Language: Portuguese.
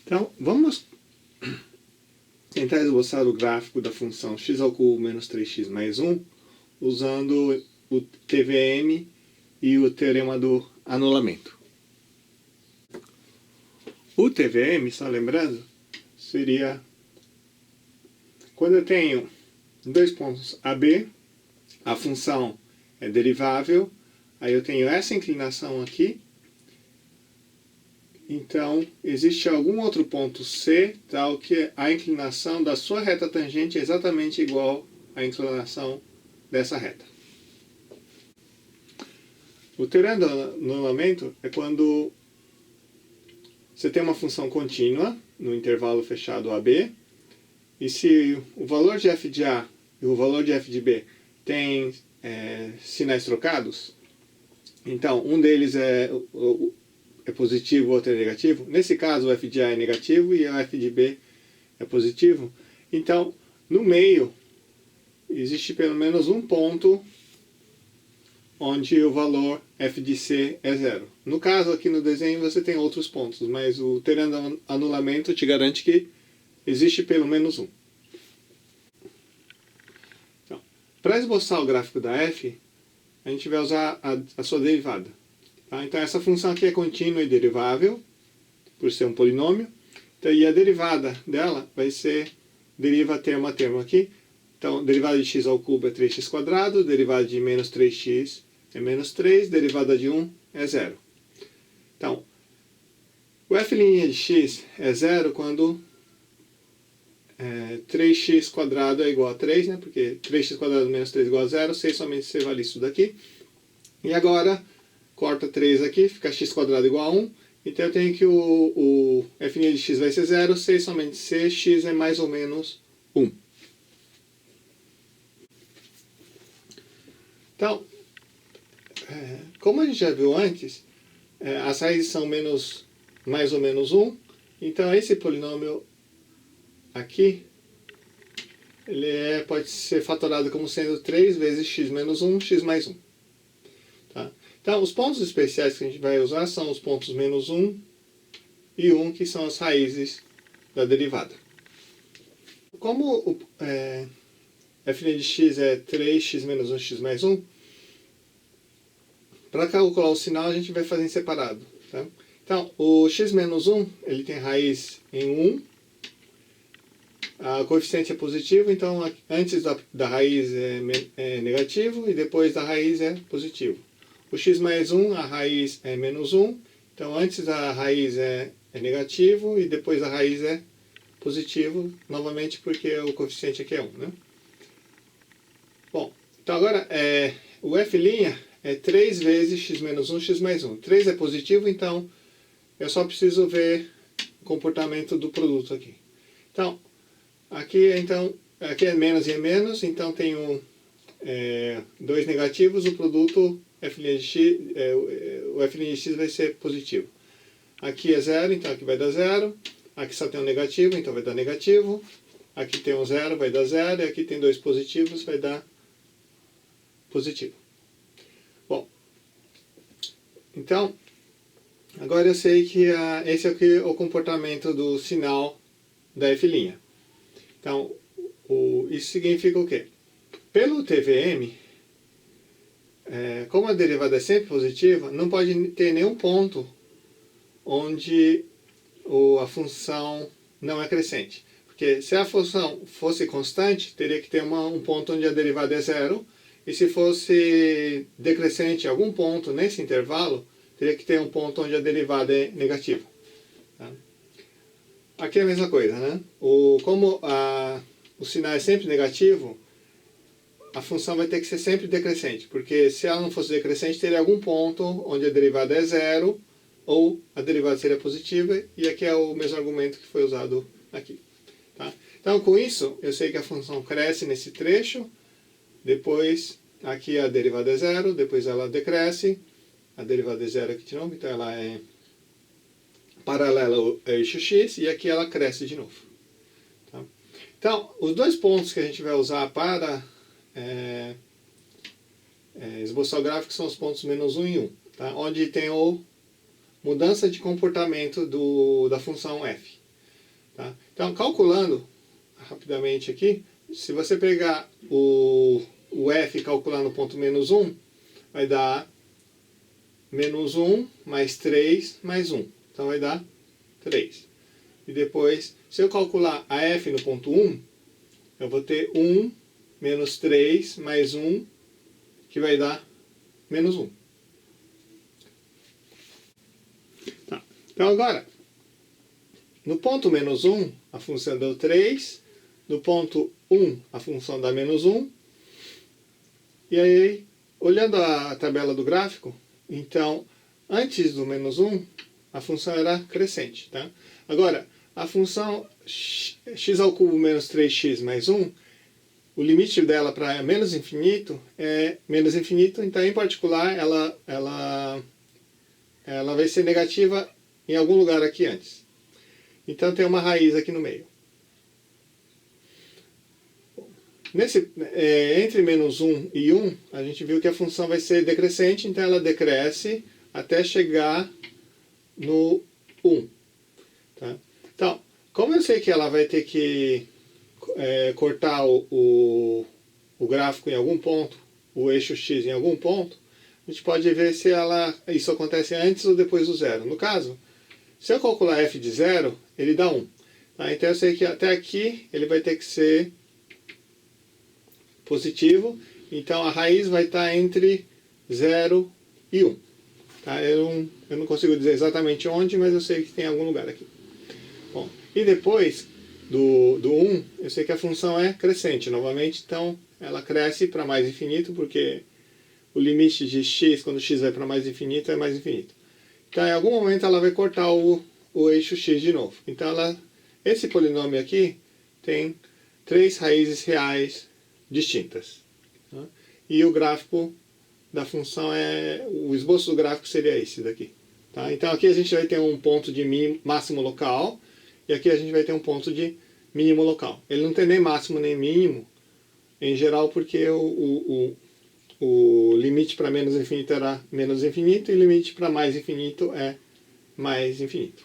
Então, vamos tentar esboçar o gráfico da função x ao cubo menos 3x mais 1 usando o TVM e o teorema do anulamento. O TVM, só lembrando, seria quando eu tenho dois pontos AB, a função é derivável, aí eu tenho essa inclinação aqui, então existe algum outro ponto C, tal que a inclinação da sua reta tangente é exatamente igual à inclinação dessa reta. O teorema do anulamento é quando você tem uma função contínua no intervalo fechado AB, e se o valor de f de A e o valor de f de B tem sinais trocados, então um deles é positivo, o outro é negativo. Nesse caso, o f de A é negativo e o f de B é positivo. Então, no meio, existe pelo menos um ponto onde o valor f de C é zero. No caso, aqui no desenho, você tem outros pontos, mas o teorema do anulamento te garante que existe pelo menos um. Então, para esboçar o gráfico da f, a gente vai usar a sua derivada. Tá? Então, essa função aqui é contínua e derivável, por ser um polinômio. Então, e a derivada dela vai ser deriva termo a termo aqui. Então, derivada de x ao cubo é 3x², derivada de menos 3x é menos 3, derivada de 1 é 0. Então, o f' de x é 0 quando 3x² é igual a 3, né? Porque 3x² menos 3 é igual a 0, 6 somente se vale isso daqui. E agora, corta 3 aqui, fica x² igual a 1. Então eu tenho que o f' de x vai ser 0, 6 somente c, x é mais ou menos 1. Então, como a gente já viu antes, as raízes são mais ou menos 1. Então esse polinômio aqui, ele pode ser fatorado como sendo 3 vezes x menos 1, x mais 1. Tá? Então, os pontos especiais que a gente vai usar são os pontos menos 1 e 1, que são as raízes da derivada. Como o f' de x é 3x menos 1, x mais 1, para calcular o sinal a gente vai fazer em separado. Tá? Então, o x menos 1, ele tem raiz em 1, o coeficiente é positivo, então antes da raiz é negativo e depois da raiz é positivo. O x mais 1, a raiz é menos 1, então antes da raiz é negativo e depois da raiz é positivo, novamente porque o coeficiente aqui é 1. Né? Bom, então agora o f' é 3 vezes x menos 1, x mais 1. 3 é positivo, então eu só preciso ver o comportamento do produto aqui. Então, aqui é menos e é menos, então tenho 2 negativos, o produto f' de x, o f' de x vai ser positivo. Aqui é 0, então aqui vai dar 0. Aqui só tem um negativo, então vai dar negativo. Aqui tem um 0, vai dar 0. E aqui tem 2 positivos, vai dar positivo. Bom, então, agora eu sei que esse é o comportamento do sinal da f'. Então, isso significa o quê? Pelo TVM, como a derivada é sempre positiva, não pode ter nenhum ponto onde a função não é crescente. Porque se a função fosse constante, teria que ter um ponto onde a derivada é 0, e se fosse decrescente em algum ponto nesse intervalo, teria que ter um ponto onde a derivada é negativa. Tá? Aqui é a mesma coisa, né? Como o sinal é sempre negativo, a função vai ter que ser sempre decrescente, porque se ela não fosse decrescente, teria algum ponto onde a derivada é 0, ou a derivada seria positiva, e aqui é o mesmo argumento que foi usado aqui. Tá? Então, com isso, eu sei que a função cresce nesse trecho, depois aqui a derivada é 0, depois ela decresce, a derivada é 0 aqui de novo, então ela é paralela ao eixo x, e aqui ela cresce de novo. Tá? Então, os dois pontos que a gente vai usar para esboçar o gráfico são os pontos menos 1 e 1, tá? Onde tem mudança de comportamento da função f. Tá? Então, calculando rapidamente aqui, se você pegar o f e calcular no ponto menos 1, vai dar menos 1 mais 3 mais 1. Então vai dar 3. E depois, se eu calcular a f no ponto 1, eu vou ter 1 menos 3 mais 1, que vai dar menos 1. Tá. Então agora, no ponto menos 1, a função deu 3. No ponto 1, a função dá menos 1. E aí, olhando a tabela do gráfico, então, antes do menos 1, a função era crescente. Tá? Agora, a função x ao cubo menos 3x mais 1, o limite dela para menos infinito é menos infinito, então, em particular, ela vai ser negativa em algum lugar aqui antes. Então, tem uma raiz aqui no meio. Entre menos 1 e 1, a gente viu que a função vai ser decrescente, então ela decresce até chegar no 1. Tá? Então, como eu sei que ela vai ter que cortar o gráfico em algum ponto, o eixo x em algum ponto, a gente pode ver se isso acontece antes ou depois do zero. No caso, se eu calcular f de 0, ele dá 1. Tá? Então eu sei que até aqui ele vai ter que ser positivo, então a raiz vai estar entre 0 e 1. Tá? Eu não consigo dizer exatamente onde, mas eu sei que tem algum lugar aqui. Bom, e depois do 1, eu sei que a função é crescente novamente, então ela cresce para mais infinito, porque o limite de x, quando x vai para mais infinito, é mais infinito. Então em algum momento ela vai cortar o eixo x de novo. Então esse polinômio aqui tem 3 raízes reais distintas. Tá? E o gráfico da função o esboço do gráfico seria esse daqui. Tá? Então aqui a gente vai ter um ponto de máximo local, e aqui a gente vai ter um ponto de mínimo local. Ele não tem nem máximo nem mínimo, em geral, porque o limite para menos infinito era menos infinito, e o limite para mais infinito é mais infinito.